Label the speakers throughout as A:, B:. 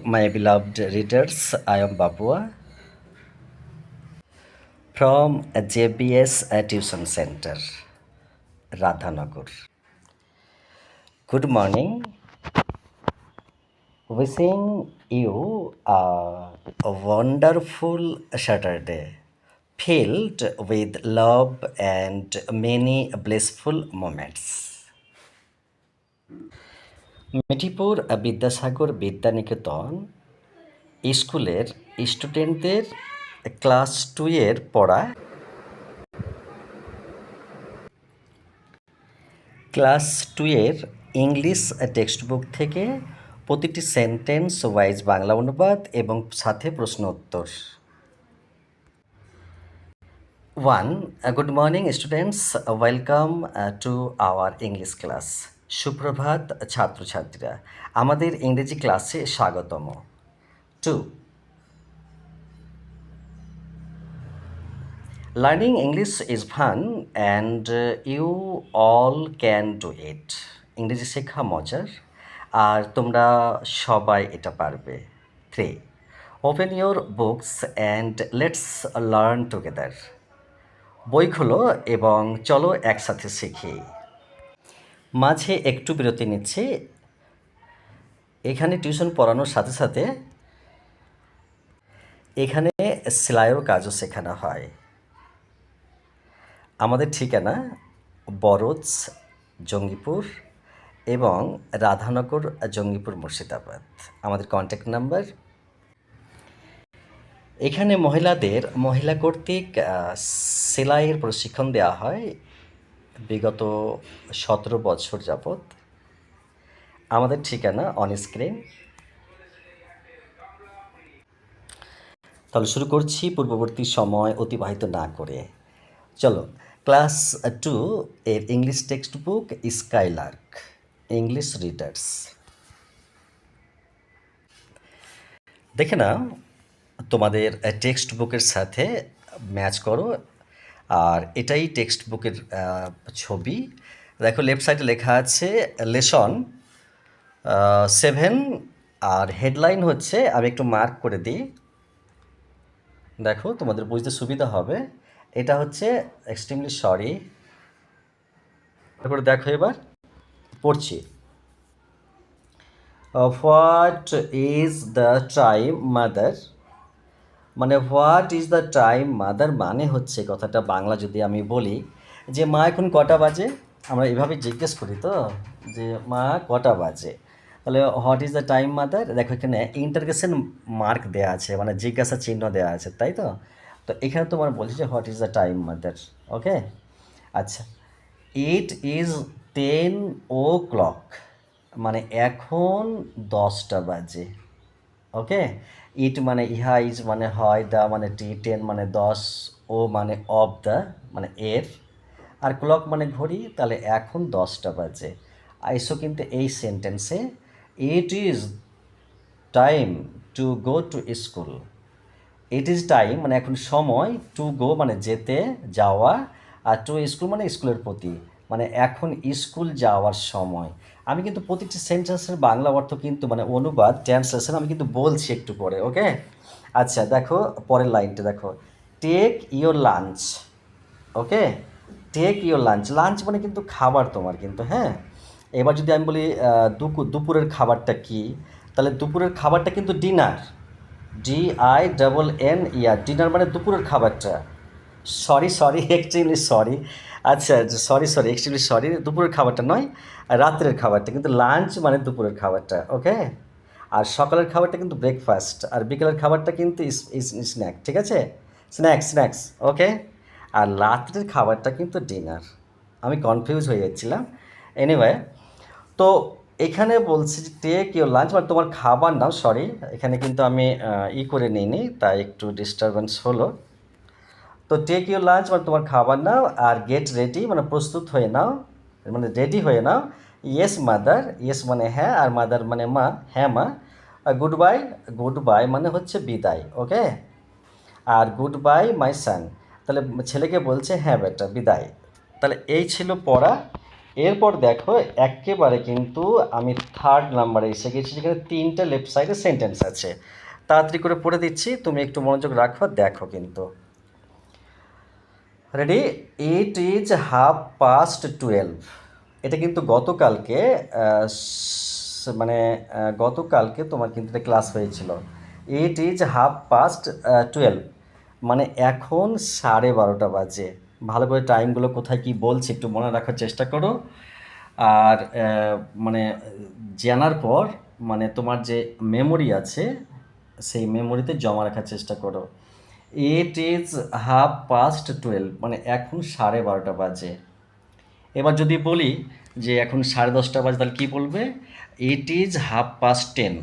A: My beloved readers, I am Babua from JBS Tuition Center, Radhanagar. Good morning. Wishing you a wonderful Saturday filled with love and many blissful moments. Mithipur Vidyasagar Vidyaniketan স্কুলের স্টুডেন্টদের class 2 এর পড়া class 2 এর English text book থেকে প্রতিটি sentence wise Bangla অনুবাদ এবং সাথে প্রশ্ন উত্তর। 1. Good morning students, welcome to our English class. সুপ্রভাত ছাত্রছাত্রীরা, আমাদের ইংরেজি ক্লাসে স্বাগতম। 2. Learning English is fun and you all can do it. ইংরেজি শেখা মজার আর তোমরা সবাই এটা পারবে। 3. Open your books and let's learn together. বই খোলো এবং চলো একসাথে শিখি। মাঝে একটু বিরতি নিচ্ছি। এখানে টিউশন পড়ানোর সাথে সাথে এখানে সেলাইয়ের কাজও শেখানো হয়। আমাদের ঠিকানা বরজ জঙ্গিপুর এবং রাধানগর জঙ্গিপুর মুর্শিদাবাদ। আমাদের কন্ট্যাক্ট নাম্বার। এখানে মহিলা কর্তৃক সেলাইয়ের প্রশিক্ষণ দেওয়া হয় বিগত 17 বছর যাবৎ। আমাদের ঠিকানা অন স্ক্রিন। তাহলে শুরু করছি পূর্ববর্তী সময় অতিবাহিত না করে। চলো, ক্লাস 2 এর English text book Skylark, English readers. দেখে নাও তোমাদের টেক্সট বুকের সাথে ম্যাচ করো, আর এটাই টেক্সট বুকের ছবি। দেখো লেফট সাইডে লেখা আছে লেসন 7 আর হেডলাইন হচ্ছে, আমি একটু মার্ক করে দিই, দেখো তোমাদের বুঝতে সুবিধা হবে। এটা হচ্ছে এক্সট্রিমলি সরি। তারপরে দেখো এবার পড়ছি। What is the time mother, মানে what is the time mother মানে হচ্ছে কথাটা বাংলা যদি আমি বলি যে মা এখন কটা বাজে, আমরা এভাবে জিজ্ঞেস করি তো যে মা কটা বাজে, তাহলে what is the time mother. দেখো এখানে ইন্টারগেশন মার্ক দেওয়া আছে, মানে জিজ্ঞাসা চিহ্ন দেওয়া আছে, তাই তো। তো এখানে তোমার বলছি যে what is the time mother. Okay, আচ্ছা। ইট ইজ 10 o'clock, মানে এখন 10টা বাজে। ওকে, ইট মানে ইহা, ইজ মানে হয়, দ্য মানে টি, 10 মানে 10, ও মানে অফ দ্য মানে এর, আর ক্লক মানে ঘড়ি, তাহলে এখন 10টা বাজে। আইসো কিন্তু এই সেন্টেন্সে ইট is time to go to school. It is time মানে এখন সময়, টু গো মানে যেতে যাওয়া, আর টু স্কুল মানে স্কুলের প্রতি, মানে এখন স্কুল যাওয়ার সময়। আমি কিন্তু প্রতিটি সেন্টেন্সের বাংলা অর্থ কিন্তু মানে অনুবাদ ট্রান্সলেশন আমি কিন্তু বলছি একটু পরে। ওকে, আচ্ছা দেখো পরের লাইনটা দেখো, take your lunch. Okay, take your lunch, lunch মানে কিন্তু খাবার তোমার কিন্তু, হ্যাঁ। এবার যদি আমি বলি দুপুরের খাবারটা কি, তাহলে দুপুরের খাবারটা কিন্তু ডিনার, DINN, ডিনার মানে দুপুরের খাবারটা। Sorry extremely sorry. আচ্ছা সরি এক্সট্রিমলি সরি, দুপুরের খাবারটা নয়, রাত্রের খাবারটা কিন্তু, লাঞ্চ মানে দুপুরের খাবারটা। ওকে, আর সকালের খাবারটা কিন্তু ব্রেকফাস্ট, আর বিকেলের খাবারটা কিন্তু স্ন্যাক, ঠিক আছে, স্ন্যাক্স। ওকে, আর রাত্রের খাবারটা কিন্তু ডিনার। আমি কনফিউজ হয়ে যাচ্ছিলাম। এনিওয়ে, তো এখানে বলছি যে টেক ইউর লাঞ্চ মানে তোমার খাবার নাও। সরি, এখানে কিন্তু আমি করে নিইনি, তাই একটু ডিস্টারবেন্স হলো। তো টেক ইউর লাঞ্চ মানে তোমার খাবার নাও, আর গেট রেডি মানে প্রস্তুত হয়ে নাও, মানে রেডি হয়ে নাও। ইয়েস মাদার, ইয়েস মানে হ্যাঁ, আর মাদার মানে মা, হ্যাঁ মা। গুড বাই মানে হচ্ছে বিদায়। ওকে, আর গুড বাই মাই সান, তাহলে ছেলেকে বলছে হ্যাঁ বেটা বিদায়। তাহলে এই ছিল পড়া। এরপর দেখো একেবারে কিন্তু আমি থার্ড নাম্বারে এসে গেছি, যেখানে 3টা লেফট সাইডে সেন্টেন্স আছে। তাড়াতাড়ি করে পড়ে দিচ্ছি, তুমি একটু মনোযোগ রাখো, দেখো কিন্তু। রেডি? It is 12:30। এটা কিন্তু গতকালকে গতকালকে তোমার কিন্তু এটা ক্লাস হয়েছিল। ইট ইজ 12:30, মানে এখন 12:30 বাজে। ভালো করে টাইমগুলো কোথায় কি বলছি একটু মনে রাখার চেষ্টা করো। আর মানে জানার পর মানে তোমার যে মেমোরি আছে সেই মেমোরিতে জমা রাখার চেষ্টা করো। ইট ইজ 12:30, মানে এখন 12:30 বাজে। এবার যদি বলি যে এখন 10:30 বাজে, তাহলে কী বলবে? ইট ইজ 10:30,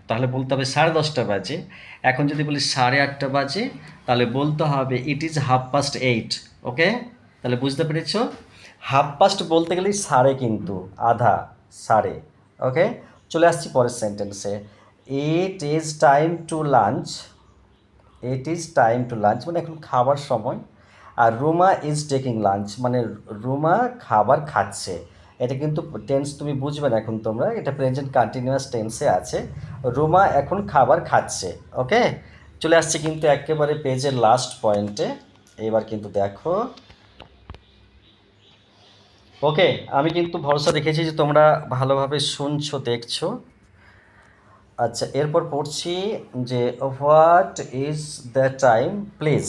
A: তাহলে বলতে হবে 10:30 বাজে। এখন যদি বলি 8:30 বাজে, তাহলে বলতে হবে ইট ইজ 8:30। ওকে, তাহলে বুঝতে পেরেছ? 8:30 বলতে গেলেই সাড়ে, কিন্তু আধা, সাড়ে। ওকে, চলে আসছি পরের সেন্টেন্সে। ইট is time two lunch. It is time two lunch মানে এখন খাবার সময়। আর রুমা ইজ টেকিং লাঞ্চ মানে রুমা খাবার খাচ্ছে। এটা কিন্তু টেন্স তুমি বুঝবে না এখন তোমরা, এটা প্রেজেন্ট কন্টিনিউয়াস টেন্সে আছে। রুমা এখন খাবার খাচ্ছে। ওকে, চলে আসছে কিন্তু একেবারে পেজের লাস্ট পয়েন্টে। এবার কিন্তু দেখো, ওকে, আমি কিন্তু ভরসা রেখেছি যে তোমরা ভালোভাবে শুনছো, দেখছো। আচ্ছা, এরপর পড়ছি যে what is the time please.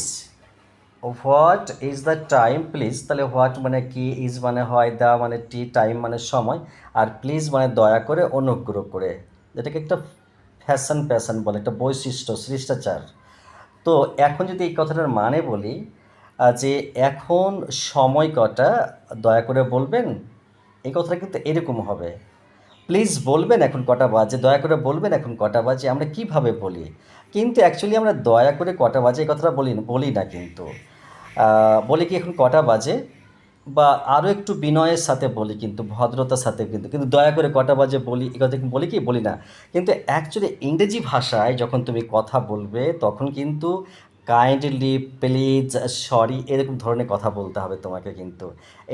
A: What is the time please, তাহলে হোয়াট মানে কি, ইজ মানে হয়, দ্য মানে টি, টাইম মানে সময়, আর প্লিজ মানে দয়া করে, অনুগ্রহ করে। এটাকে একটা প্যাশন বলে, একটা বৈশিষ্ট্য, শিষ্টাচার। তো এখন যদি এই কথাটার মানে বলি যে এখন সময় কটা, দয়া করে বলবেন, এই কথাটা কিন্তু এরকম হবে। প্লিজ বলবেন এখন কটা বাজে, দয়া করে বলবেন এখন কটা বাজে, আমরা কিভাবে বলি? কিন্তু অ্যাকচুয়ালি আমরা দয়া করে কটা বাজে এই কথাটা বলি না কিন্তু। বলি কি এখন কটা বাজে, বা আরও একটু বিনয়ের সাথে বলি, কিন্তু ভদ্রতার সাথে, কিন্তু দয়া করে কটা বাজে বলি, এই কথা বলি কি, বলি না। কিন্তু অ্যাকচুয়ালি ইংরেজি ভাষায় যখন তুমি কথা বলবে তখন কিন্তু কাইন্ডলি, প্লিজ, সরি, এরকম ধরনের কথা বলতে হবে তোমাকে কিন্তু।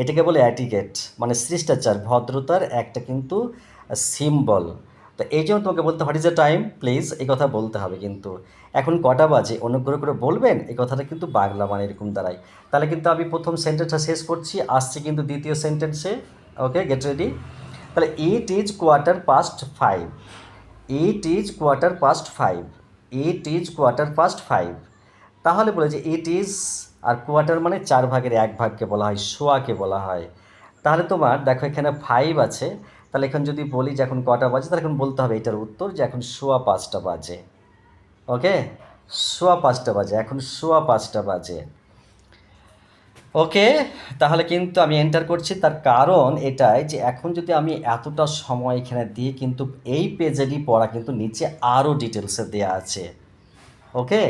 A: এটাকে বলে অ্যাটিকেট, মানে শিষ্টাচার, ভদ্রতার একটা কিন্তু সিম্বল। তো এই জন্য তোমাকে বলতে, what is the time please, এই কথা বলতে হবে কিন্তু। এখন কটা বাজে অনুগ্রহ করে বলবেন, এই কথাটা কিন্তু বাংলা মানে এরকম দাঁড়ায়। তাহলে কিন্তু আমি প্রথম সেন্টেন্সটা শেষ করছি, আসছি কিন্তু দ্বিতীয় সেন্টেন্সে। ওকে, গেট রেডি। তাহলে it is 5:15। It is 5:15। It is 5:15। তাহলে বলে যে ইট ইজ, আর কোয়ার্টার মানে 4/1 বলা হয়, সোয়াকে বলা হয়। তাহলে তোমার দেখো এখানে 5 আছে, তাহলে এখন যদি বলি যে এখন কটা বাজে, তাহলে এখন বলতে হবে এটার উত্তর যে এখন 5:15 বাজে। ওকে, 5:15 বাজে, এখন 5:15 বাজে। ওকে, তাহলে কিন্তু আমি এন্টার করছি, তার কারণ এটাই যে এখন যদি আমি এতটা সময় এখানে দিই, কিন্তু এই পেজেরই পড়া কিন্তু নিচে আরও ডিটেলসে দেওয়া আছে। ওকে,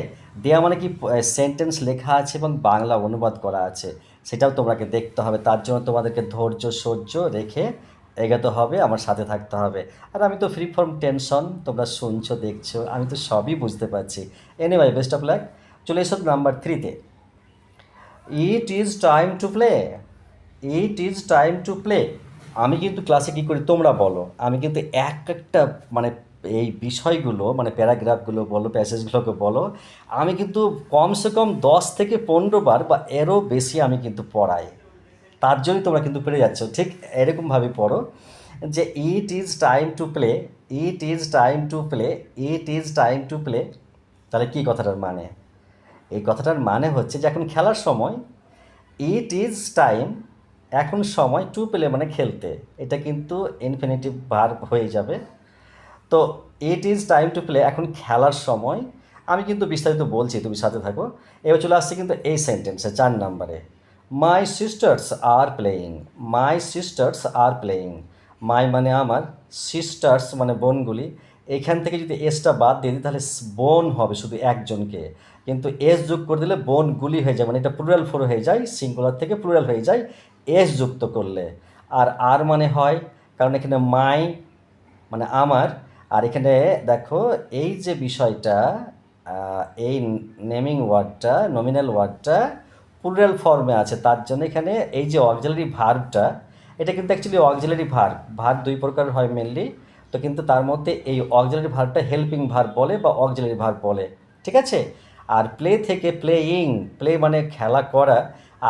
A: দেওয়া মানে কি, সেন্টেন্স লেখা আছে এবং বাংলা অনুবাদ করা আছে, সেটাও তোমাকে দেখতে হবে। তার জন্য তোমাদেরকে ধৈর্য সহ্য রেখে এগোতে হবে, আমার সাথে থাকতে হবে। আর আমি তো ফ্রি ফ্রম টেনশন, তোমরা শুনছো দেখছো, আমি তো সবই বুঝতে পারছি। Anyway, best of luck. চলে এসো নাম্বার 3-তে। It is time to play. It is time to play. আমি কিন্তু ক্লাসে কী করি তোমরা বলো, আমি কিন্তু এক একটা মানে এই বিষয়গুলো মানে প্যারাগ্রাফগুলো বলো, প্যাসেজগুলোকে বলো, আমি কিন্তু কমসে কম 10 থেকে 15 বার বা এরও বেশি আমি কিন্তু পড়াই। তার জন্যই তোমরা কিন্তু পেরে যাচ্ছ। ঠিক এরকমভাবে পড়ো যে ইট is time to play, it is time to play, it is time to play. তাহলে কী কথাটার মানে? এই কথাটার মানে হচ্ছে যে এখন খেলার সময়। ইট ইজ টাইম, এখন সময়, টু প্লে মানে খেলতে, এটা কিন্তু ইনফিনিটিভ ভার্ব হয়ে যাবে। তো ইট ইজ টাইম টু প্লে, এখন খেলার সময়। আমি কিন্তু বিস্তারিত বলছি, তুমি সাথে থাকো। এবার চলে আসছি কিন্তু এই সেন্টেন্সে 4 নম্বরে। My sisters are playing. My sisters are playing. My মানে আমার, সিস্টার্স মানে বোনগুলি। এখান থেকে যদি এসটা বাদ দিয়ে দিই তাহলে বোন হবে শুধু একজনকে, কিন্তু এস যোগ করে দিলে বোনগুলি হয়ে যায়, মানে এটা প্লুরাল ফর হয়ে যায়, সিঙ্গুলার থেকে প্লুরাল হয়ে যায় এস যুক্ত করলে। আর মানে হয়, কারণ এখানে মাই মানে আমার, আর এখানে দেখো এই যে বিষয়টা, এই নেমিং ওয়ার্ডটা, নমিনাল ওয়ার্ডটা প্লুরাল ফর্মে আছে, তার জন্য এখানে এই যে অক্সিলারি ভার্বটা, এটা কিন্তু অ্যাকচুয়ালি অক্সিলারি ভার্ব, ভার্ব দুই প্রকার হয় মেনলি। তো কিন্তু তার মধ্যে এই অক্সিলারি ভার্বটা হেল্পিং ভার্ব বলে বা অক্সিলারি ভার্ব বলে, ঠিক আছে। আর প্লে থেকে প্লেয়িং, প্লে মানে খেলা করা,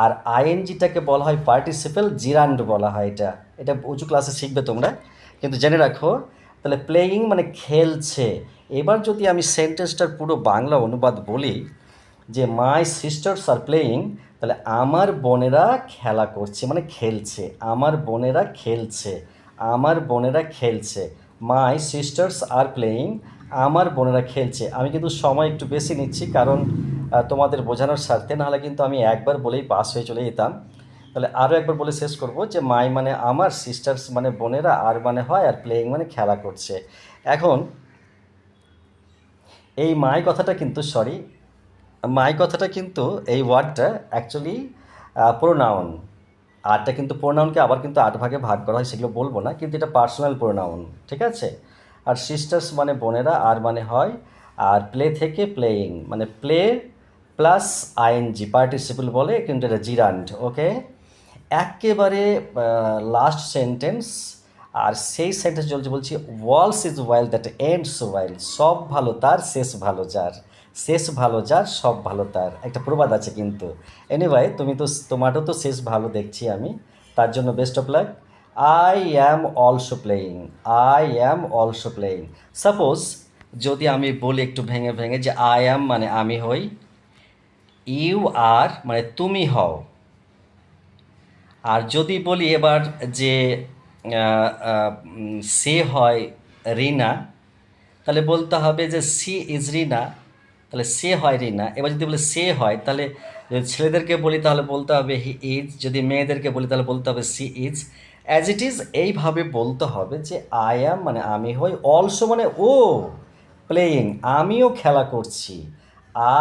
A: আর আইএনজিটাকে বলা হয় পার্টিসিপেল জিরান্ড বলা হয়। এটা এটা উঁচু ক্লাসে শিখবে তোমরা, কিন্তু জেনে রাখো। তাহলে প্লেয়িং মানে খেলছে। এবার যদি আমি সেন্টেন্সটার পুরো বাংলা অনুবাদ বলি যে মাই সিস্টার্স আর প্লেয়িং, তাহলে আমার বোনেরা খেলা করছে মানে খেলছে, আমার বোনেরা খেলছে, আমার বোনেরা খেলছে। মাই সিস্টার্স আর প্লেয়িং, আমার বোনেরা খেলছে। আমি কিন্তু সময় একটু বেশি নিচ্ছি, কারণ তোমাদের বোঝানোর স্বার্থে, নাহলে কিন্তু আমি একবার বলেই পাস হয়ে চলে যেতাম। তাহলে আরও একবার বলে শেষ করব যে মাই মানে আমার, সিস্টার্স মানে বোনেরা, আর মানে হয়, আর প্লেয়িং মানে খেলা করছে। এখন এই মাই কথাটা কিন্তু এই ওয়ার্ডটা অ্যাকচুয়ালি প্রোনাউন। আরটা কিন্তু প্রোনাউনকে আবার কিন্তু 8 ভাগে ভাগ করা হয়, সেগুলো বলবো না, কিন্তু এটা পার্সোনাল প্রোনাউন, ঠিক আছে। আর সিস্টার্স মানে বোনেরা, আর মানে হয়, আর প্লে থেকে প্লেয়িং মানে প্লে প্লাস আইএনজি পার্টিসিপল বলে, কিন্তু এটা জিরান্ড, ওকে। একেবারে লাস্ট সেন্টেন্স, আর সেই সেন্টেন্স চলছে, বলছি walls is while that ends while, সব ভালো তার শেষ ভালো যার, শেষ ভালো যার সব ভালো তার, একটা প্রবাদ আছে কিন্তু। এনিওয়ে, তোমারও তো শেষ ভালো দেখছি আমি, তার জন্য best of lakh. I am also playing, I am also playing. Suppose যদি আমি বলি একটু ভেঙে ভেঙে যে আই অ্যাম মানে আমি হই, ইউ আর মানে তুমি হও, আর যদি বলি এবার যে সে হয় রিনা, তাহলে বলতে হবে যে সি ইজ রিনা, তাহলে সে হয় রিনা। এবার যদি বলে সে হয়, তাহলে যদি ছেলেদেরকে বলি তাহলে বলতে হবে হি ইজ, যদি মেয়েদেরকে বলি তাহলে বলতে হবে she is. As it is এইভাবে বলতে হবে যে আই অ্যাম মানে আমি হই, অলসো মানে ও, প্লেয়িং আমিও খেলা করছি।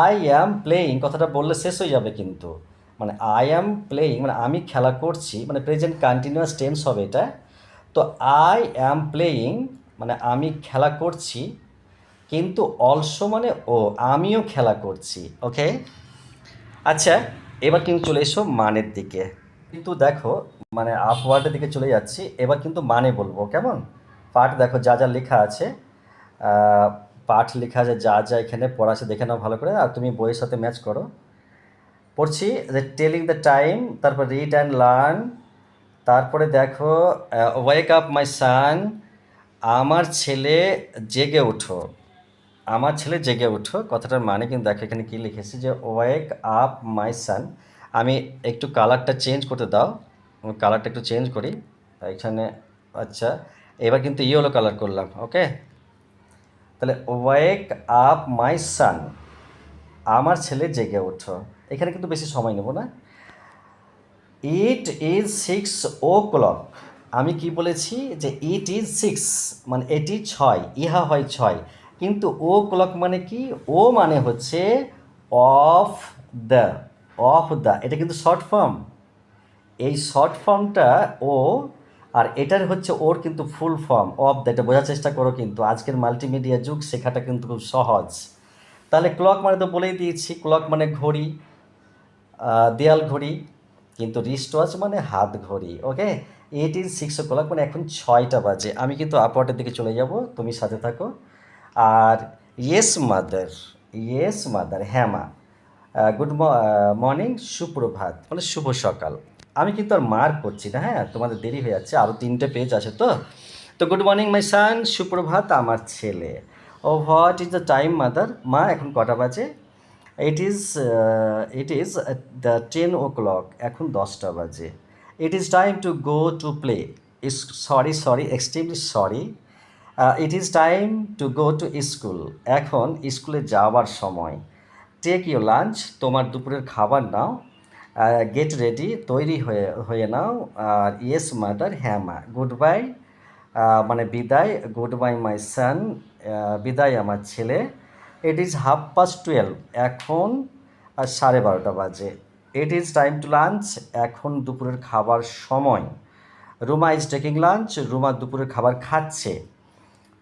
A: আই অ্যাম প্লেয়িং কথাটা বললে শেষ হয়ে যাবে কিন্তু, মানে আই অ্যাম প্লেয়িং মানে আমি খেলা করছি, মানে প্রেজেন্ট কন্টিনিউয়াস টেন্স হবে এটা। তো আই অ্যাম প্লেয়িং মানে আমি খেলা করছি, কিন্তু অলসো মানে ও, আমিও খেলা করছি, ওকে। আচ্ছা, এবার কিন্তু চলে এসো মানের দিকে। কিন্তু দেখো, মানে আপওয়ার্ডের দিকে চলে যাচ্ছি, এবার কিন্তু মানে বলবো, কেমন। পাঠ দেখো যা যা লেখা আছে, আহ, পাঠ লেখা আছে, যা যা এখানে পড়া আছে দেখে নাও ভালো করে, আর তুমি বইয়ের সাথে ম্যাচ করো। পড়ছি যে টেলিং দ্য টাইম, তারপর রিড অ্যান্ড লার্ন, তারপরে দেখো ওয়েক আপ মাই সান, আমার ছেলে জেগে ওঠো, আমার ছেলে জেগে ওঠো। কথাটার মানে কিন্তু দেখো এখানে কী লিখেছি যে ওয়েক আপ মাই সান। আমি একটু কালারটা চেঞ্জ করতে দাও, আমি কালারটা একটু চেঞ্জ করি এখানে। আচ্ছা, এবার কিন্তু ইয়েলো কালার করলাম, ওকে। তাহলে ওয়েক আপ মাই সান, আমার ছেলে জেগে ওঠো। এখানে কিন্তু বেশি সময় নেব না। ইট ইজ 6 o'clock, আমি কি বলেছি যে ইট ইজ 6 মানে এটি 6, ইহা হয় 6, কিন্তু ও ক্লক মানে কি, ও মানে হচ্ছে অফ দ্য, অফ দ্য, এটা কিন্তু শর্ট ফর্ম। এই শর্ট ফর্মটা ও, আর এটার হচ্ছে ওর কিন্তু ফুল ফর্ম অফ দ্য, এটা বোঝার চেষ্টা করো, কিন্তু আজকের মাল্টিমিডিয়া যুগ, শেখাটা কিন্তু খুব সহজ। তাহলে ক্লক মানে তো বলেই দিয়েছি, ক্লক মানে ঘড়ি, দেয়াল ঘড়ি, কিন্তু রিস্ট ওয়াচ মানে হাত ঘড়ি, ওকে। ইট ইজ 6 o'clock মানে এখন 6টা বাজে। আমি কিন্তু আপওয়ার্ডের দিকে চলে যাব, তুমি সাথে থাকো। আর ইয়েস মাদার, ইয়েস মাদার, হ্যাঁ মা, গুড মর্নিং, সুপ্রভাত মানে শুভ সকাল। আমি কিন্তু আর মার্ক করছি না, হ্যাঁ, তোমাদের দেরি হয়ে যাচ্ছে, আরও 3টে পেজ আছে তো। তো গুড মর্নিং মাই সান, সুপ্রভাত আমার ছেলে। ও what is the time mother, মা এখন কটা বাজে। ইট ইজ দ্য 10 o'clock, এখন 10টা বাজে। ইট is time to go to play, is sorry sorry extremely sorry, it is time to go to school, এখন স্কুলে যাওয়ার সময়। টেক ইউর লাঞ্চ, তোমার দুপুরের খাবার নাও। গেট রেডি, তৈরি হয়ে হয়ে নাও। আর ইয়েস মাদার, হ্যাঁ মা। গুড বাই মানে বিদায়, গুড বাই মাই সান, বিদায় আমার ছেলে। ইট ইজ 12:30, এখন 12:30 বাজে। ইট ইজ টাইম টু লাঞ্চ, এখন দুপুরের খাবার সময়। Ruma is taking lunch, Ruma দুপুরের খাবার খাচ্ছে।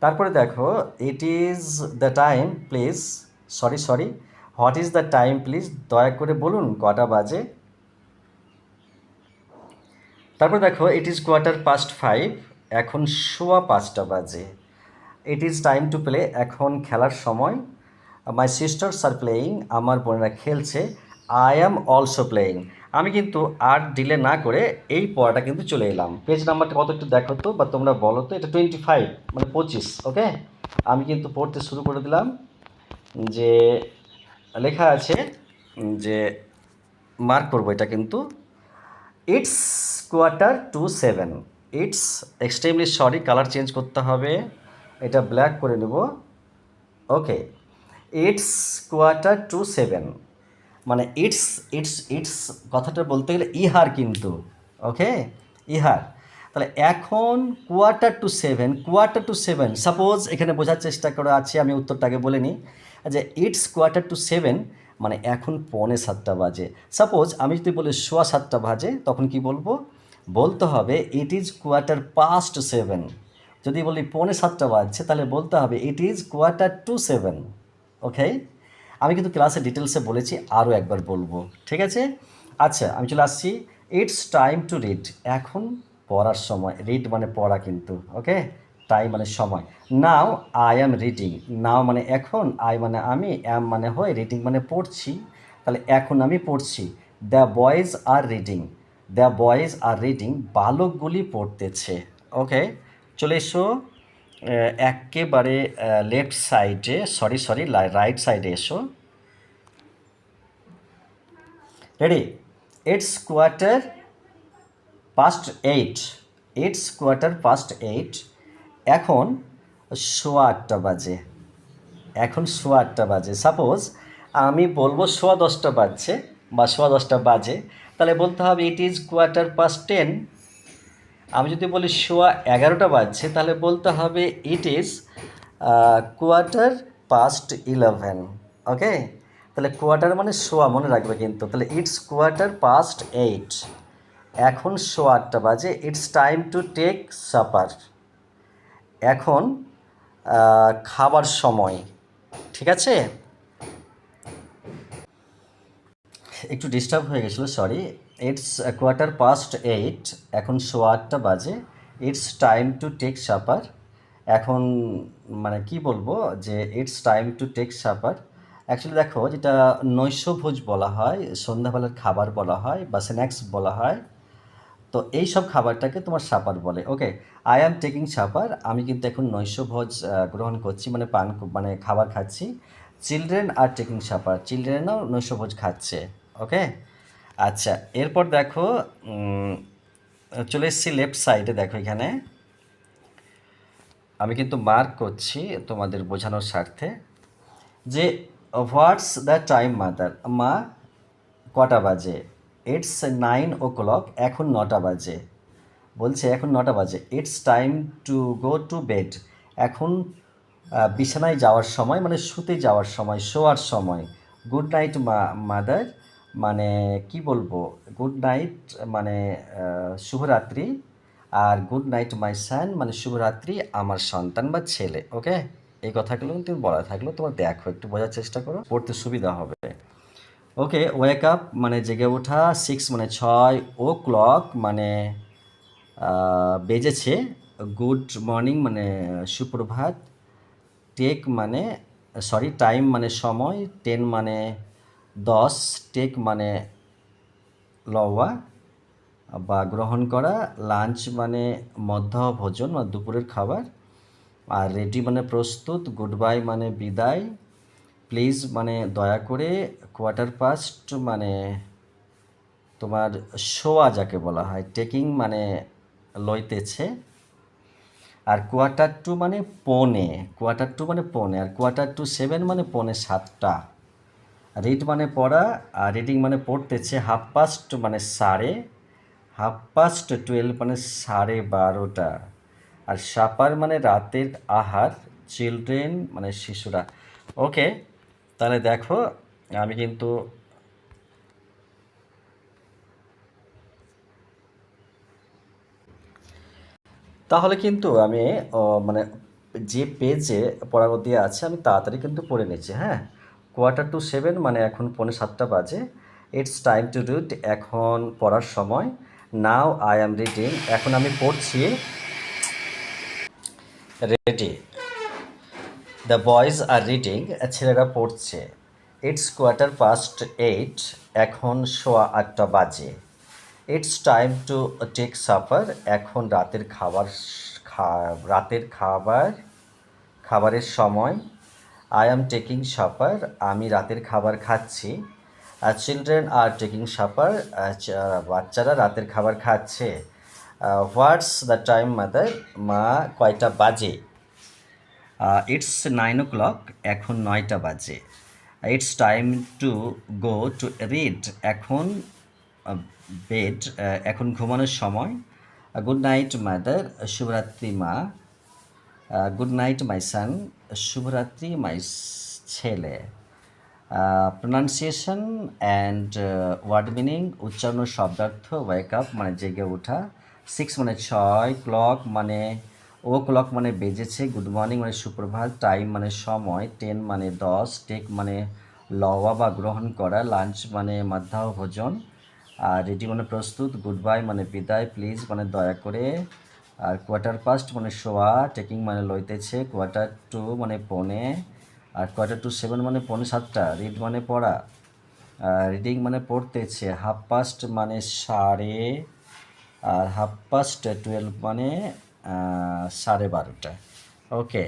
A: তারপরে দেখো, it is the time please, sorry sorry, what is the time please, দয়া করে বলুন কটা বাজে। তারপর দেখো ইট ইজ 5:15, এখন 5:15 বাজে। ইট ইজ টাইম টু প্লে, এখন খেলার সময়। মাই সিস্টার্স আর প্লেয়িং, আমার বোনেরা খেলছে। I am also playing. আমি কিন্তু আর ডিলে না করে এই পড়াটা কিন্তু চলে এলাম। পেজ নাম্বারটা কত একটু দেখো তো, বা তোমরা বলো তো। এটা 25, মানে 25। ওকে, আমি কিন্তু পড়তে শুরু করে দিলাম। যে লেখা আছে, যে মার্ক করবো এটা কিন্তু, it's 7:15। It's, extremely sorry, colour change করতে হবে, এটা ব্ল্যাক করে নেব। ওকে, ইটস 7:15, মানে ইটস ইটস ইটস কথাটা বলতে গেলে ইহার কিন্তু। ওকে, ইহার। তাহলে এখন 7:15, সাপোজ এখানে বোঝার চেষ্টা করে আছি, আমি উত্তরটাকে বলে নিই। যে ইটস 7:15, মানে এখন 6:45 বাজে। সাপোজ আমি যদি বলি 7:15 বাজে, তখন কি বলবো? বলতে হবে ইট ইজ 7:15। যদি বলি 6:45 বাজছে, তাহলে বলতে হবে ইট ইজ 7:15। ওকে, আমি কিন্তু ক্লাসে ডিটেলসে বলেছি, আরও একবার বলবো, ঠিক আছে? আচ্ছা, আমি চলে আসছি। ইটস টাইম টু রিড, এখন পড়ার সময়। রিড মানে পড়া কিন্তু। ওকে, টাইম মানে সময়। নাও আই অ্যাম রিডিং, নাও মানে এখন, আই মানে আমি, অ্যাম মানে হয়, রিডিং মানে পড়ছি। তাহলে এখন আমি পড়ছি। The boys are reading, the boys are reading, বালকগুলি পড়তেছে। ওকে, চলে এসো একেবারে লেফট সাইডে, সরি রাইট সাইডে এসো। রেডি? ইটস 8:15, ইটস 8:15, এখন 8:15 বাজে। এখন 8:15 বাজে। সাপোজ আমি বলবো 10:15 বাজছে বা 10:15 বাজে, তাহলে বলতে হবে ইট ইজ 10:15। আমি যদি বলি 11:15 বাজছে, তাহলে বলতে হবে ইট ইজ 11:15। ওকে, তাহলে কোয়ার্টার মানে সোয়া, মনে রাখবে কিন্তু। তাহলে ইটস 8:15, এখন 8:15 বাজে। It's time to take supper, এখন খাবার সময়। ঠিক আছে, একটু ডিস্টার্ব হয়ে গেছিলো, সরি। ইটস 8:15, এখন 8:15 বাজে। It's time to take supper, এখন মানে কি বলবো, যে it's time to take supper. Actually দেখো, যেটা নৈশভোজ বলা হয়, সন্ধ্যাবেলার খাবার বলা হয় বা স্ন্যাক্স বলা হয়, তো এই সব খাবারটাকে তোমার সাপার বলে। ওকে, আই অ্যাম টেকিং সাপার, আমি কিন্তু এখন নৈশভোজ গ্রহণ করছি, মানে মানে খাবার খাচ্ছি। চিলড্রেন আর টেকিং সাপার, চিলড্রেনও নৈশভোজ খাচ্ছে। ওকে, আচ্ছা, এরপর দেখো চলে এসেছি লেফট সাইডে। দেখো এখানে আমি কিন্তু মার্ক করছি তোমাদের বোঝানোর স্বার্থে, যে হোয়াটস দ্য টাইম মাদার, মা কটা বাজে? ইটস 9 o'clock, এখন 9টা বাজে। বলছে এখন 9টা বাজে। It's time to go to bed, এখন বিছানায় যাওয়ার সময়, মানে শুতে যাওয়ার সময়, শোয়ার সময়। গুড নাইট মাদার, মানে কি বলবো, গুড নাইট মানে শুভরাত্রি। আর গুড নাইট মাই সান, মানে শুভরাত্রি আমার সন্তান বা ছেলে। ওকে, এই কথাগুলো কিন্তু বলা থাকলো, তোমার দেখো একটু বোঝার চেষ্টা করো, পড়তে সুবিধা হবে। ওকে, ওয়েক আপ মানে জেগে ওঠা। 6 মানে 6 o'clock, মানে বেজেছে। গুড মর্নিং মানে সুপ্রভাত। টেক মানে টাইম মানে সময়। 10 মানে 10, টেক মানে লওয়া বা গ্রহণ করা। লাঞ্চ মানে মধ্যাহ্নভোজন বা দুপুরের খাবার। আর রেডি মানে প্রস্তুত। গুড বাই মানে বিদায়। প্লিজ মানে দয়া করে। 8:15 মানে তোমার শোয়া যাকে বলা হয়। টেকিং মানে লইতেছে। আর 1/4 মানে পৌনে, 1/4 মানে পৌনে। আর 7:15 মানে 6:45। রিড মানে পড়া, আর রিডিং মানে পড়তেছে। 1/2 মানে সাড়ে, 1/2 মানে 12:30। আর সাপার মানে রাতের আহার। চিলড্রেন মানে শিশুরা। ওকে, তাহলে দেখো আমি কিন্তু তাহলে কিন্তু আমি মানে যে পেজে পড়ার দিয়ে আছে, আমি তাড়াতাড়ি কিন্তু পড়ে নিচ্ছি। হ্যাঁ, 7:15 মানে এখন 6:45 বাজে। ইটস টাইম টু রিড, এখন পড়ার সময়। নাও আই অ্যাম রিডিং, এখন আমি পড়ছি। Ready, the boys are reading, ছেলেরা পড়ছে। ইটস কোয়ার্টার পাস্ট 8, এখন 8:15 বাজে। It's time to take supper, এখন রাতের খাবারের সময়। আই অ্যাম টেকিং সাফার, আমি রাতের খাবার খাচ্ছি। চিলড্রেন আর টেকিং সাফার, বাচ্চারা রাতের খাবার খাচ্ছে। হোয়াটস দ্য টাইম মাদার, মা কয়টা বাজে? ইটস 9 o'clock, এখন 9টা বাজে। It's time to go to read, এখন বেড, এখন ঘুমানোর সময়। গুড নাইট মাদার, শুভরাত্রি মা। গুড নাইট মাই সান, শুভরাত্রি মাই ছেলে। প্রনাউন্সিয়েশন অ্যান্ড ওয়ার্ড মিনিং, উচ্চারণ ও শব্দার্থ। ওয়েক আপ মানে জেগে ওঠা। 6 মানে 6, ক্লক মানে ক্লক মানে বেজেছে। গুড মর্নিং মানে সুপ্রভাত। টাইম মানে সময়। 10 মানে 10। টেক মানে লওয়া বা গ্রহণ করা। লাঞ্চ মানে মধ্যাহ্ন ভোজন। আর রেডি মানে প্রস্তুত। গুড বাই মানে বিদায়। প্লিজ মানে দয়া করে। আর কোয়ার্টার পাস্ট মানে শোয়া। টেকিং মানে লইতেছে। কোয়ার্টার টু মানে পৌনে। আর কোয়ার্টার টু 7 মানে 6:45। রিড মানে পড়া। রিডিং মানে পড়তেছে। হাফ পাস্ট মানে 12:30। আর 12:30 মানে 12:30। ওকে,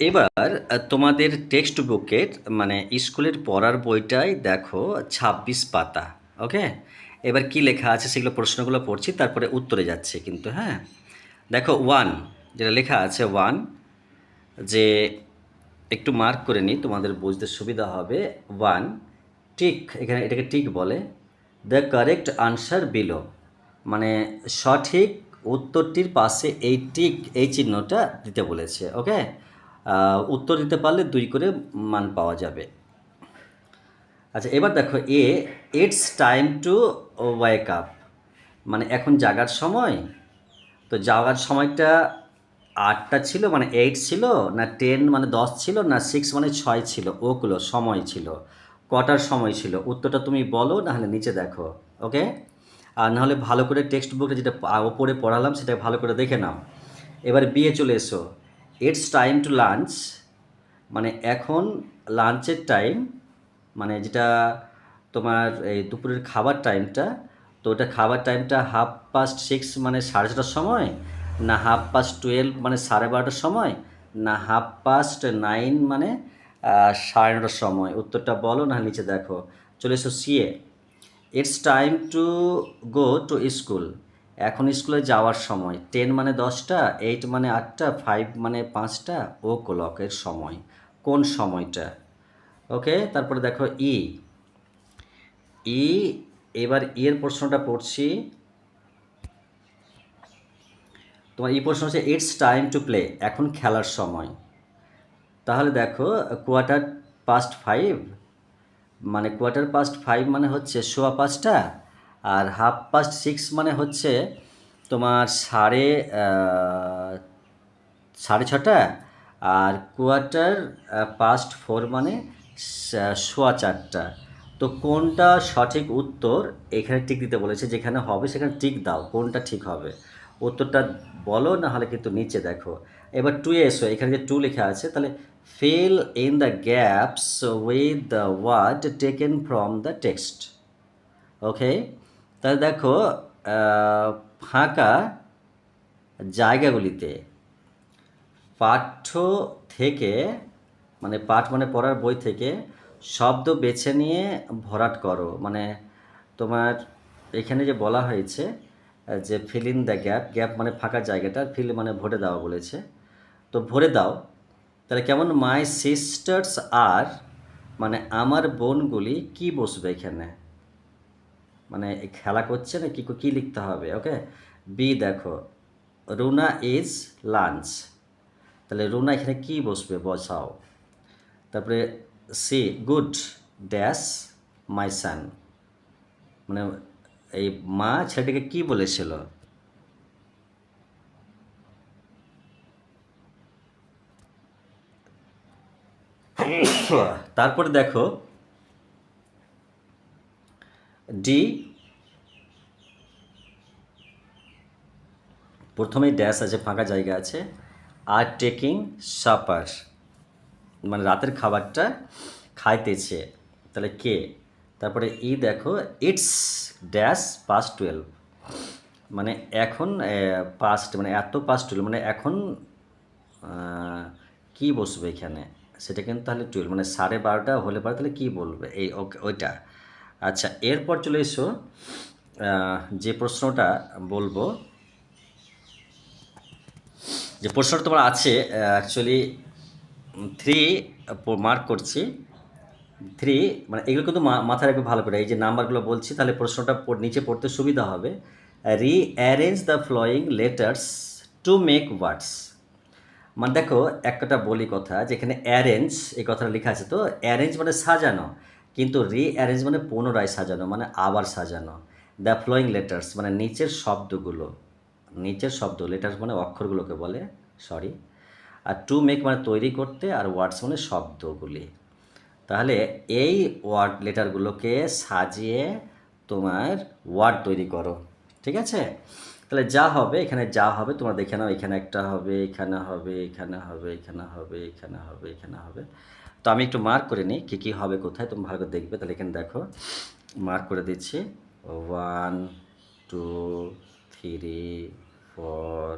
A: এবার তোমাদের টেক্সট বুকের মানে স্কুলের পড়ার বইটাই দেখো 26 পাতা। ওকে, এবার কি লেখা আছে সেগুলো প্রশ্নগুলো পড়ছি, তারপরে উত্তরে যাচ্ছে কিন্তু। হ্যাঁ, দেখো 1 যেটা লেখা আছে 1, যে একটু মার্ক করে নিই তোমাদের বুঝতে সুবিধা হবে। 1 টিক, এখানে এটাকে টিক বলে। দ্য কারেক্ট আনসার বিলো, মানে সঠিক উত্তরটির পাশে এই টিক, এই চিহ্নটা দিতে বলেছে। ওকে, উত্তর দিতে পারলে 2 করে মান পাওয়া যাবে। আচ্ছা, এবার দেখো it's time to wake up, মানে এখন জাগার সময়। তো যাওয়ার সময়টা 8টা ছিল মানে 8 ছিল, না 10 মানে 10 ছিল, না 6 মানে 6 ছিল, ওগুলো সময় ছিল। কটার সময় ছিল উত্তরটা তুমি বলো, নাহলে নিচে দেখো। ওকে, আর নাহলে ভালো করে টেক্সট বুকে যেটা ওপরে পড়ালাম সেটা ভালো করে দেখে নাও। এবার বিয়ে চলে এসো। ইটস টাইম টু লাঞ্চ, মানে এখন লাঞ্চের টাইম, মানে যেটা তোমার এই দুপুরের খাবার টাইমটা। তো ওটা খাবার টাইমটা 6:30 মানে 6:30টার সময়, না 12:30 মানে 12:30টার সময়, না 9:30 মানে 9:30টার সময়। উত্তরটা বলো, না নিচে দেখো। চলে এসো CA. It's time to go to school, এখন স্কুলে যাওয়ার সময়। 10 মানে 10টা, 8 মানে 8টা, 5 মানে 5টা, ও ক্লকের সময়, কোন সময়টা। ওকে, তারপরে দেখো ই। ই, এবার এর প্রশ্নটা পড়ছি। তোমার এই প্রশ্ন হচ্ছে ইটস টাইম টু প্লে, এখন খেলার সময়। তাহলে দেখো Quarter past 5, মানে Quarter past 5 মানে হচ্ছে 5:15। আর 6:30 মানে হচ্ছে তোমার 6:30। আর Quarter past 4 মানে 4:15। তো কোনটা সঠিক উত্তর এখানে টিক দিতে বলেছে, যেখানে হবে সেখানে টিক দাও, কোনটা ঠিক হবে উত্তরটা বলো, না হলে কিন্তু নিচে দেখো। এবার 2 এ এসো, এখানে যে 2 লেখা আছে, তাহলে fill in the gaps with the word taken from the text. ওকে, তাহলে দেখো ফাঁকা জায়গাগুলিতে পাঠ্য থেকে, মানে পাঠ মানে পড়ার বই থেকে শব্দ বেছে নিয়ে ভরাট করো। মানে তোমার এখানে যে বলা হয়েছে যে fill in the gap, gap মানে ফাঁকা জায়গাটা, ফিল মানে ভরে দেওয়া বলেছে। তো ভরে দাও। তাহলে কেমন, মাই সিস্টার্স আর, মানে আমার বোনগুলি কি বসবে এখানে, মানে খেলা করছে না, কি কি লিখতে হবে। ওকে, বি দেখো, রুনা ইজ লাঞ্চ, তাহলে রুনা এখানে কি বসবে, বসাও। তারপরে সি, গুড ড্যাশ মাই সান, মানে এই মা ছেলেটাকে কি বলেছিল। তারপরে দেখো ডি, প্রথমেই ড্যাশ আছে, ফাঁকা জায়গা আছে, আর টেকিং সাপার মানে রাতের খাবারটা খাইতেছে, তাহলে কে? তারপরে দেখো ইটস ড্যাশ পাস্ট 12, মানে এখন পাস্ট মানে এত পাস্ট 12 মানে এখন কি বসবে এখানে, সেটা কিন্তু তাহলে 12 মানে 12:30 হলে পরে তাহলে কি বলবে এই ওইটা। আচ্ছা, এরপর চলে এসো যে প্রশ্নটা বলবো, যে প্রশ্নটা তোমার আছে অ্যাকচুয়ালি 3 মার্ক করছি। 3 মানে এগুলো কিন্তু মাথায় রাখবে ভালো করে, এই যে নাম্বারগুলো বলছি তাহলে প্রশ্নটা নিচে পড়তে সুবিধা হবে। Rearrange the following letters to make words, মানে দেখো একটা বলি কথা, যেখানে অ্যারেঞ্জ এই কথাটা লেখা আছে, তো অ্যারেঞ্জ মানে সাজানো, কিন্তু রিঅ্যারেঞ্জ মানে পুনরায় সাজানো, মানে আবার সাজানো। দ্য ফ্লোয়িং লেটার্স মানে নিচের শব্দগুলো, নিচের শব্দ, লেটার্স মানে অক্ষরগুলোকে বলে, সরি। আর টু মেক মানে তৈরি করতে, আর ওয়ার্ডস মানে শব্দগুলি। তাহলে এই ওয়ার্ড লেটারগুলোকে সাজিয়ে তোমার ওয়ার্ড তৈরি করো, ঠিক আছে? তাহলে যা হবে এখানে, যা হবে তোমরা দেখে নাও, এখানে একটা হবে, এখানে হবে, এখানে হবে, এখানে হবে, এখানে হবে, এখানে হবে। তো আমি একটু মার্ক করে নিই কী কী হবে কোথায়, তুমি ভালো করে দেখবে। তাহলে এখানে দেখো মার্ক করে দিচ্ছি, 1 2 3 4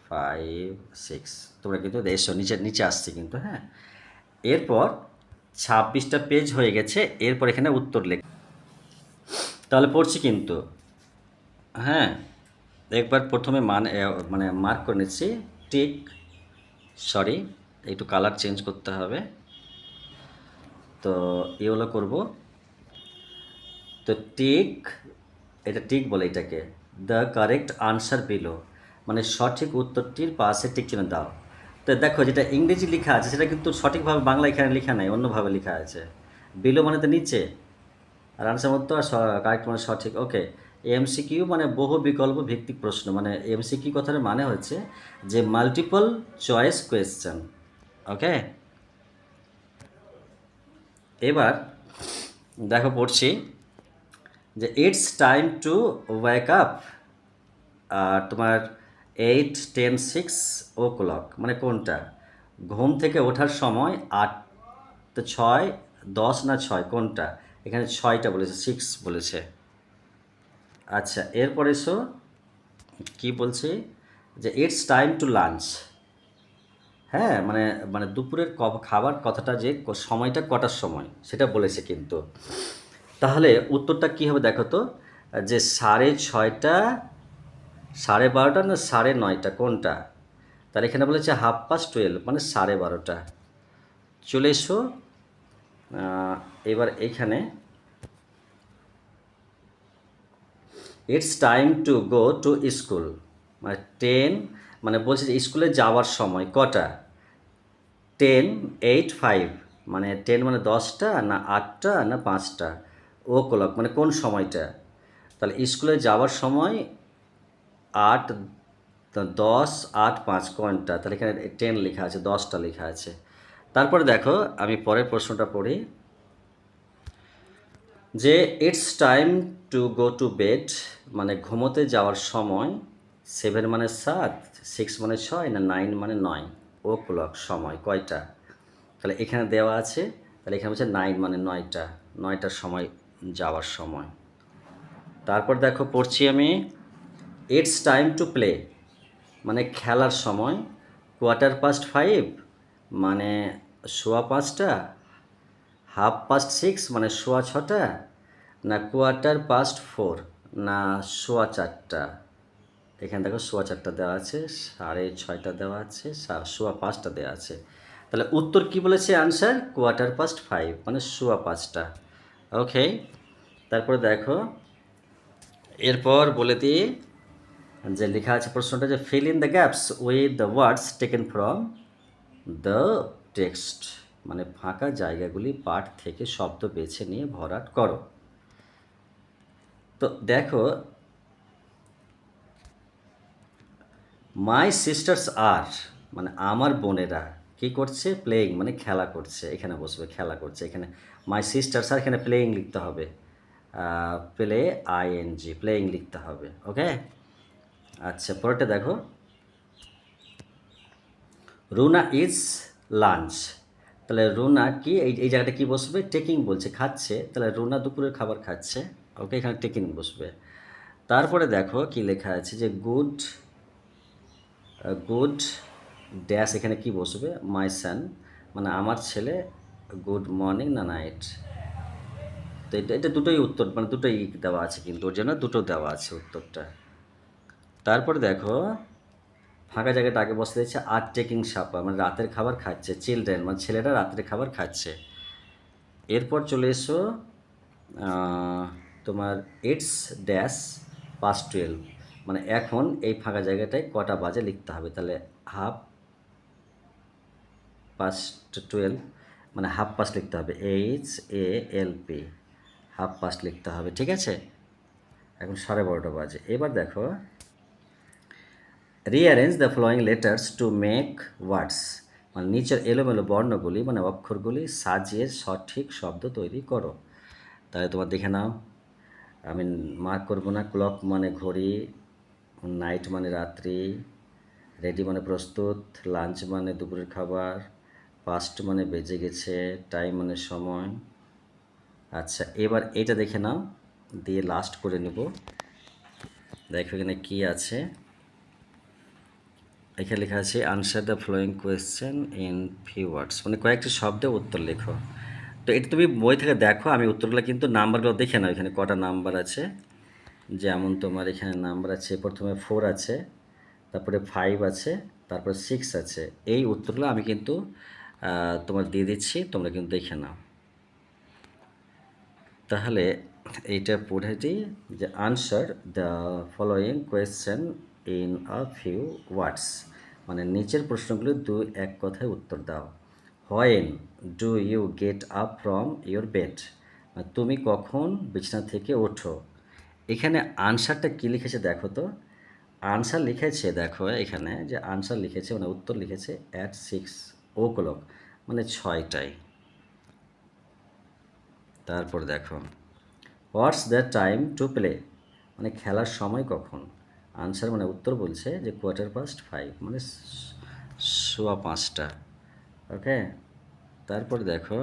A: 5 6, তোমরা কিন্তু এসো, নিচে নিচে আসছে কিন্তু, হ্যাঁ। এরপর 26টা পেজ হয়ে গেছে, এরপর এখানে উত্তর লেখ, তাহলে পড়ছি কিন্তু, হ্যাঁ। একবার প্রথমে মানে মার্ক করে নিচ্ছি, টিক, সরি একটু কালার চেঞ্জ করতে হবে, তো এগুলো করব। তো টিক, এটা টিক বলে এটাকে, দ্য কারেক্ট আনসার বিলো মানে সঠিক উত্তরটির পাশে টিক চিহ্ন দাও। তো দেখো যেটা ইংরেজি লেখা আছে সেটা কিন্তু সঠিকভাবে বাংলা এখানে লেখা নাই, অন্যভাবে লেখা আছে। বিলো মানে তো নিচে, আর আনসার মতো আর কারেক্ট মানে সঠিক, ওকে। এমসিকিউ মানে বহু বিকল্প ভিত্তিক প্রশ্ন, মানে এমসিকিউ কথার মানে হচ্ছে যে মাল্টিপল চয়েস কোয়েশ্চেন, ওকে। এবার দেখো পড়ছি যে it's time to wake up, আর তোমার 8 10 6 o'clock মানে কোনটা? ঘুম থেকে ওঠার সময় 8, তো 6 10 না 6 কোনটা? এখানে 6টা বলেছে, 6 বলেছে। আচ্ছা, এরপর এসো কি বলছে, যে ইটস টাইম টু লাঞ্চ, হ্যাঁ মানে মানে দুপুরের খাবার কথাটা, যে সময়টা কটার সময় সেটা বলেছে কিন্তু। তাহলে উত্তরটা কী হবে দেখো তো, যে 6:30, 12:30 না 9:30 কোনটা? তাহলে এখানে বলেছে 12:30 মানে 12:30। চলে এসো এবার এইখানে, it's time to go to school মানে 10 মানে বলছে যে স্কুলে যাওয়ার সময় কটা? 10 8 5 মানে 10 মানে 10টা না 8টা না 5টা, ও ক্লক মানে কোন সময়টা? তাহলে স্কুলে যাওয়ার সময় 8 10 8 5 কোনটা? তাহলে এখানে 10 লেখা আছে, 10টা লেখা আছে। তারপরে দেখো আমি পরের প্রশ্নটা পড়ি, যে it's time to go to bed মানে ঘুমোতে যাওয়ার সময় 7 মানে 7, 6 মানে 6 না 9 মানে 9, ও ক্লক সময় কয়টা? তাহলে এখানে দেওয়া আছে, তাহলে এখানে হচ্ছে 9 মানে 9টা, 9টার সময় যাওয়ার সময়। তারপর দেখো পড়ছি আমি, ইটস টাইম টু প্লে মানে খেলার সময় 5:15 মানে 5:15, 5:30 মানে 6:15 না 4:15 না 4:15, এখানে দেখো 4:15 দেওয়া আছে, 6:30 দেওয়া আছে, 5:15 দেওয়া আছে। তাহলে উত্তর কি বলেছে আনসার? 4:15 মানে 5:15, ওকে। তারপরে দেখো এরপর বলে দিই, যে লেখা আছে প্রশ্নটা, যে fill in the gaps with the words taken from the text মানে ফাঁকা জায়গাগুলি পাঠ থেকে শব্দ বেছে নিয়ে ভরাট করো। তো দেখো, মাই সিস্টার্স আর মানে আমার বোনেরা কী করছে? প্লেয়িং মানে খেলা করছে, এখানে বসবে খেলা করছে, এখানে মাই সিস্টার্স আর এখানে প্লেয়িং লিখতে হবে, প্লে আইএনজি প্লেয়িং লিখতে হবে, ওকে। আচ্ছা, পরেরটা দেখো, রুনা ইজ লাঞ্চ। তাহলে রুনা কি, এই জায়গাটা কি বসবে? টেকিং বলছে, খাচ্ছে। তাহলে রুনা দুপুরের খাবার খাচ্ছে। ওকে, এখানে টেকিং বসবে। তারপরে দেখো কি লেখা আছে যে গুড গুড ড্যাশ, এখানে কি বসবে? মাই সান, মানে আমার ছেলে গুড মর্নিং না নাইট। তো এটা দুটোই উত্তর, মানে দুটোই দেওয়া আছে, কিন্তু ওর জন্য দুটো দেওয়া আছে উত্তরটা। তারপরে দেখো ফাঁকা জায়গাটা আগে বসে দিয়েছে আর টেকিং সাপার, মানে রাতের খাবার খাচ্ছে। চিলড্রেন মানে ছেলেরা রাতের খাবার খাচ্ছে। এরপর চলে এসো তোমার ইটস ড্যাশ পাস্ট 12, মানে এখন এই ফাঁকা জায়গাটায় কটা বাজে লিখতে হবে। তাহলে হাফ পাস্ট 12, মানে হাফ পাস্ট লিখতে হবে, HALP, হাফ পাস্ট লিখতে হবে। ঠিক আছে, এখন 12:30 বাজে। এবার দেখো rearrange the following letters to make words, মানে নিচের এলোমেলো বর্ণগুলি মানে অক্ষরগুলি সাজিয়ে সঠিক শব্দ তৈরি করো। তাহলে তোমার দেখে নাও, আমি মার্ক করবো না। ক্লক মানে ঘড়ি, নাইট মানে রাত্রি, রেডি মানে প্রস্তুত, লাঞ্চ মানে দুপুরের খাবার, পাস্ট মানে বেজে গেছে, টাইম মানে সময়। আচ্ছা, এবার এইটা দেখে নাও, দিয়ে লাস্ট করে নেব। দেখো এখানে কি আছে, এখানে লেখা আছে answer the following question in few words, মানে কয়েকটি শব্দে উত্তর লেখো। তো এটা তুমি বই থেকে দেখো, আমি উত্তরগুলো কিন্তু নাম্বারগুলো দেখে নাও, এখানে কটা নাম্বার আছে। যেমন তোমার এখানে নাম্বার আছে, প্রথমে 4 আছে, তারপরে 5 আছে, তারপরে 6 আছে। এই উত্তরগুলো আমি কিন্তু তোমার দিয়ে দিচ্ছি, তোমরা কিন্তু দেখে নাও। তাহলে এইটা পড়ে দিই যে answer the following question in a few words, মানে নিচের প্রশ্নগুলো এক কথায় উত্তর দাও। When do you get up from your bed, তুমি কখন বিছানা থেকে ওঠো। এখানে আনসারটা কী লিখেছে দেখো তো, আনসার লিখেছে দেখো এখানে যে আনসার লিখেছে মানে উত্তর লিখেছে অ্যাট 6 o'clock, মানে 6টায়। তারপর দেখো what's the time to play, মানে খেলার সময় কখন। আনসার মানে উত্তর বলছে যে 5:15, মানে 5:15। ওকে, তারপর দেখো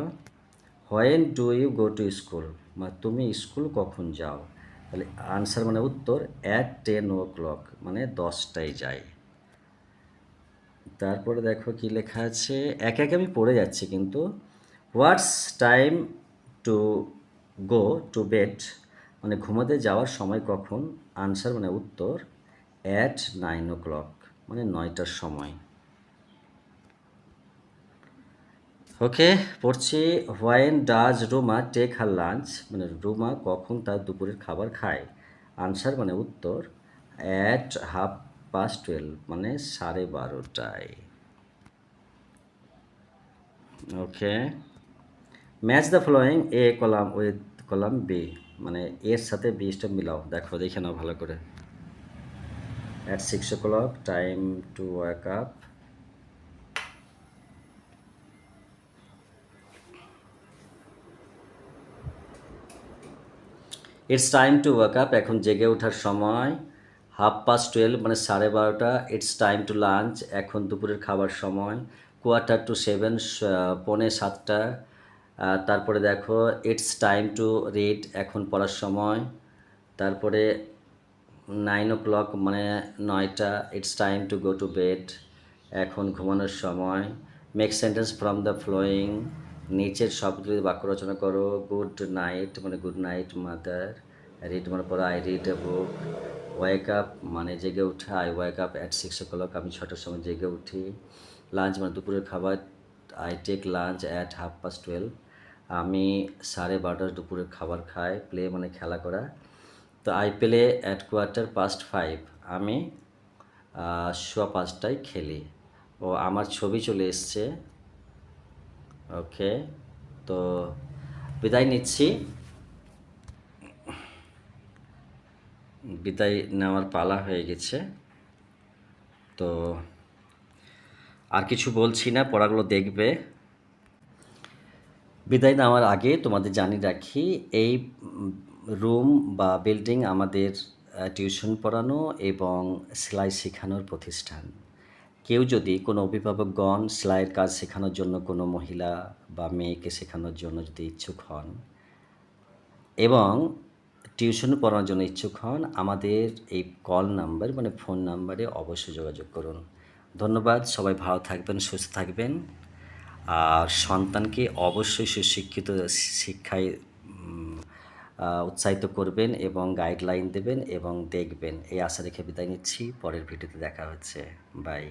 A: when do you go to school, মানে তুমি স্কুল কখন যাও। তাহলে আনসার মানে উত্তর অ্যাট 10 o'clock, মানে 10টায় যায়। তারপরে দেখো কি লেখা আছে, একে একে আমি পড়ে যাচ্ছি কিন্তু। What's time to go to bed, মানে ঘুমাতে যাওয়ার সময় কখন। আনসার মানে উত্তর অ্যাট 9 o'clock, মানে 9টার সময়। ওকে, পড়ছি when does Ruma take her lunch, মানে রুমা কখন তার দুপুরের খাবার খায়। আনসার মানে উত্তর অ্যাট 12:30, মানে 12:30টায়। Okay, match the following A column with column B, মানে এর সাথে বিটা মিলাও। দেখো দেখে নাও ভালো করে। At 6 o'clock, time to walk up. It's time to walk up, এখন জেগে ওঠার সময়। 12:30, মানে 12:30। ইটস টাইম টু লাঞ্চ, এখন দুপুরের খাবার সময়। 6:45, 6:45। তারপরে দেখো ইটস টাইম টু রিড, এখন পড়ার সময়। তারপরে 9 o'clock, মানে 9টা। It's time to go to bed, এখন ঘুমানোর সময়। Make sentence from the following, নিচের শব্দগুলি বাক্য রচনা করো। গুড নাইট, মানে গুড নাইট মাদার। রিড মানে পড়া, I read a book. Wake up, মানে জেগে ওঠা, I wake up at 6 o'clock, আমি 6টার সময় জেগে উঠি। লাঞ্চ মানে দুপুরের খাবার, আই টেক লাঞ্চ অ্যাট 12:30, আমি 12:30 দুপুরের খাবার খাই। প্লে মানে খেলা করা, তো আই প্লে অ্যাট 5:15, আমি 5:15টায় খেলি। ও আমার ছবি চলে এসছে। ওকে, তো বিদায় নিচ্ছি। বিদায় নেওয়ার পালা হয়ে গেছে। তো আর কিছু বলছি না, পড়াগুলো দেখবে। বিদায় নেওয়ার আগে তোমাদের জানিয়ে রাখি, এই রুম বা বিল্ডিং আমাদের টিউশন পড়ানো এবং সেলাই শেখানোর প্রতিষ্ঠান। কেউ যদি কোনো অভিভাবকগণ সেলাইয়ের কাজ শেখানোর জন্য কোনো মহিলা বা মেয়েকে শেখানোর জন্য যদি ইচ্ছুক হন এবং টিউশন পড়ানোর জন্য ইচ্ছুক হন, আমাদের এই কল নাম্বার মানে ফোন নাম্বারে অবশ্যই যোগাযোগ করুন। ধন্যবাদ। সবাই ভালো থাকবেন, সুস্থ থাকবেন। আর সন্তানকে অবশ্যই সুশিক্ষিত শিক্ষায় উৎসাহিত করবেন এবং গাইডলাইন দেবেন এবং দেখবেন। এই আশা রেখে বিদায় নিচ্ছি। পরের ভিডিওতে দেখা হচ্ছে। বাই।